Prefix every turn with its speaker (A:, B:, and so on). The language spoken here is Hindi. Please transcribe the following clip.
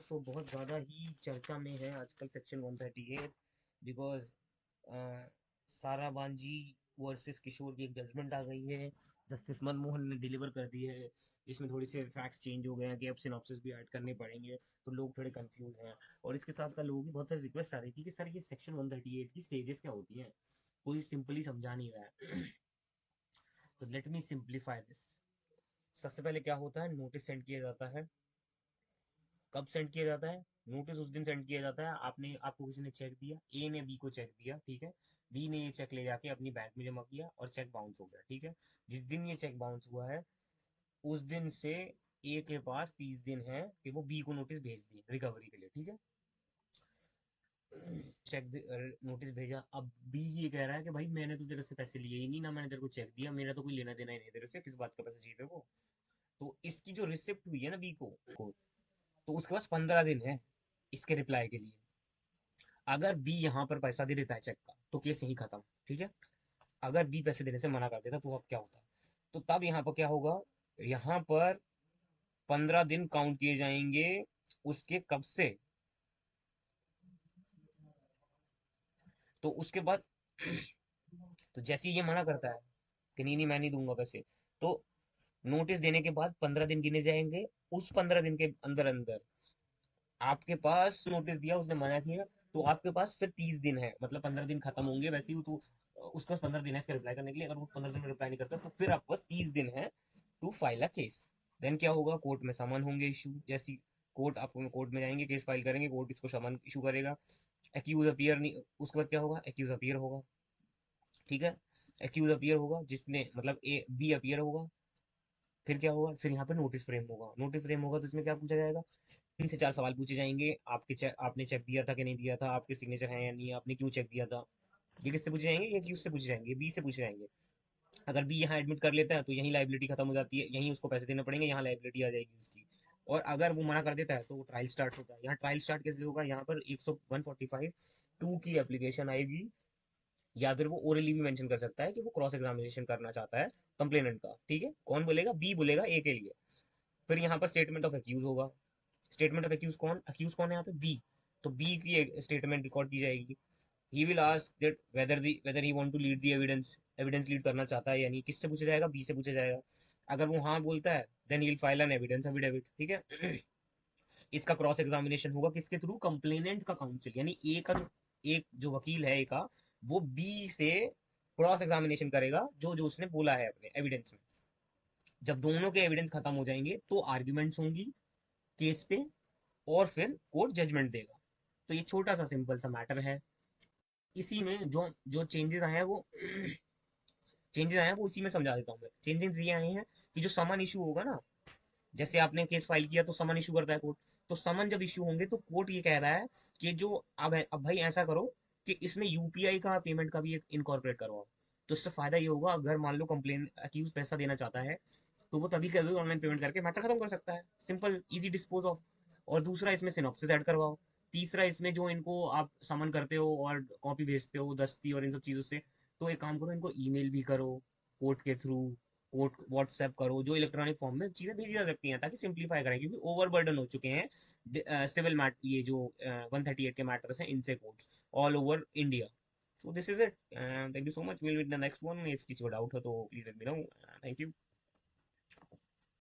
A: तो बहुत ज़्यादा ही चर्चा में है आजकल सेक्शन 138। बिकॉज सारा बांजी वर्सेस किशोर की एक जजमेंट आ गई है। जस्टिस मनमोहन ने डिलीवर कर दी है, जिसमें थोड़ी से फैक्ट्स चेंज हो गए हैं कि अब सिनॉप्सिस भी ऐड करने पड़ेंगे। तो लोग थोड़े कंफ्यूज हैं। और इसके साथ साथ लोगों की बहुत सारी रिक्वेस्ट आ रही थी कि सर ये सेक्शन 138 की स्टेजेस क्या होती हैं, कोई सिंपली समझा नहीं रहा है। तो लेट मी सिंप्लीफाई दिस। सबसे पहले क्या होता है, नोटिस सेंड किया जाता है। कब सेंड किया जाता है? नोटिस उस दिन सेंड किया जाता है, आपको किसी ने चेक दिया, ए ने बी को चेक दिया, ठीक है। बी ने ये चेक ले जाके अपनी बैंक में जमा किया और चेक बाउंस हो गया, ठीक है। जिस दिन ये चेक बाउंस हुआ है, उस दिन से ए के पास 30 दिन है कि वो बी को नोटिस भेज दिए रिकवरी के लिए, ठीक है। चेक नोटिस भेजा। अब बी ये कह रहा है कि भाई मैंने तो तेरे से पैसे लिए ही नहीं, ना मैंने तेरे को चेक दिया, मेरा तो कोई लेना देना ही नहीं तेरे से, किस बात का पैसे चाहिए तेरे को। तो इसकी जो रिसिप्ट हुई है ना बी को, तो उसके पास 15 दिन है इसके रिप्लाई के लिए। अगर बी यहाँ पर पैसा दे देता है चेक का, तो केस यहीं खत्म, ठीक है। अगर बी पैसे देने से मना कर देता तो अब क्या होता? तो तब यहाँ पर क्या होगा, यहाँ पर 15 दिन काउंट किए जाएंगे उसके कब से। तो उसके बाद तो जैसे ही ये मना करता है कि नहीं नहीं मैं नहीं दूंगा पैसे, तो नोटिस देने के बाद 15 दिन गिने जाएंगे। उस 15 दिन के अंदर अंदर आपके पास नोटिस दिया, उसने मना किया, तो आपके पास फिर 30 दिन है, मतलब 15 दिन खत्म होंगे वैसे ही। तो उसके पास 15 दिन है इसका रिप्लाई करने के लिए। अगर वो 15 दिन में रिप्लाई नहीं करता तो फिर आपके पास 30 दिन है to file a case. Then क्या होगा, कोर्ट में समन होंगे इशू। जैसी कोर्ट में जाएंगे, केस फाइल करेंगे, कोर्ट इसको समन इशू करेगा। एक्यूज अपीयर नहीं, उसके बाद क्या होगा, एक्यूज अपीयर होगा, ठीक है। एक्यूज अपीयर होगा जिसने मतलब ए बी अपीयर होगा। फिर क्या होगा, फिर यहाँ पे नोटिस फ्रेम होगा। नोटिस फ्रेम होगा तो इसमें क्या पूछा जाएगा, 3 से 4 सवाल पूछे जाएंगे। आपने चेक दिया था कि नहीं दिया था, आपके सिग्नेचर है या नहीं, आपने क्यों चेक दिया था। ये किससे पूछे जाएंगे, ये किससे पूछे जाएंगे, बी से पूछे जाएंगे। अगर बी यहाँ एडमिट कर लेता है तो यहीं लाइबिलिटी खत्म हो जाती है, यहीं उसको पैसे देने पड़ेंगे, यहाँ लाइबिलिटी आ जाएगी उसकी। और अगर वो मना कर देता है तो वो ट्रायल स्टार्ट होता है। यहाँ ट्रायल स्टार्ट कैसे होगा, यहाँ पर 145 टू की एप्लीकेशन आएगी, या फिर वो ओरली भी मेंशन कर सकता है कि वो क्रॉस एग्जामिनेशन करना चाहता है कंप्लेनेंट का, ठीक है। कौन बोलेगा, बी बोलेगा ए के लिए। फिर यहाँ पर स्टेटमेंट ऑफ एक्यूज होगा। स्टेटमेंट ऑफ एक्यूज कौन है यहाँ पे, बी। तो बी की स्टेटमेंट रिकॉर्ड की जाएगी। He will ask that whether he want to lead the evidence, evidence lead करना चाहता है या नहीं। किससे पूछा जाएगा, बी से पूछा जाएगा। अगर वो हाँ बोलता है then he will file an evidence affidavit, ठीक है। इसका क्रॉस एग्जामिनेशन होगा किसके थ्रू, कंप्लेनेंट का काउंसिल, यानी ए का जो एक जो वकील है ए का, वो बी से क्रॉस एग्जामिनेशन करेगा जो जो उसने बोला है अपने एविडेंस में। जब दोनों के एविडेंस खत्म हो जाएंगे तो आर्ग्यूमेंट्स होंगी केस पे, और फिर कोर्ट जजमेंट देगा। तो ये छोटा सा सिंपल सा मैटर है। इसी में जो जो चेंजेस आए हैं वो चेंजेस आए हैं वो इसी में समझा देता हूँ मैं। चेंजेस ये आए हैं कि जो समन इशू होगा ना, जैसे आपने केस फाइल किया तो समन इशू करता है कोर्ट। तो समन जब इशू होंगे तो कोर्ट ये कह रहा है कि जो अब भाई ऐसा करो कि इसमें यूपीआई का पेमेंट का भी एक इनकॉर्पोरेट करवाओ। तो इससे फायदा ये होगा, अगर मान लो कंप्लेन अक्यूज पैसा देना चाहता है तो वो तभी कभी ऑनलाइन पेमेंट करके मैटर खत्म कर सकता है, सिंपल इजी डिस्पोज ऑफ। और दूसरा, इसमें सिनॉप्सिस ऐड करवाओ। तीसरा, इसमें जो इनको आप समन करते हो और कॉपी भेजते हो दस्ती और इन सब चीजों से, तो एक काम करो, इनको ईमेल भी करो कोर्ट के थ्रू, कोर्ट व्हाट्सएप करो, जो इलेक्ट्रॉनिक फॉर्म में चीजें भेजी जा सकती हैं, ताकि सिंप्लीफाई करें, क्योंकि ओवरबर्डन हो चुके हैं सिविल मैट ये जो 138 के मैटर्स हैं इनसे courts all over India. So this is it, thank you so much, will meet the next one. If किसी को डाउट हो तो please let me know. Thank you.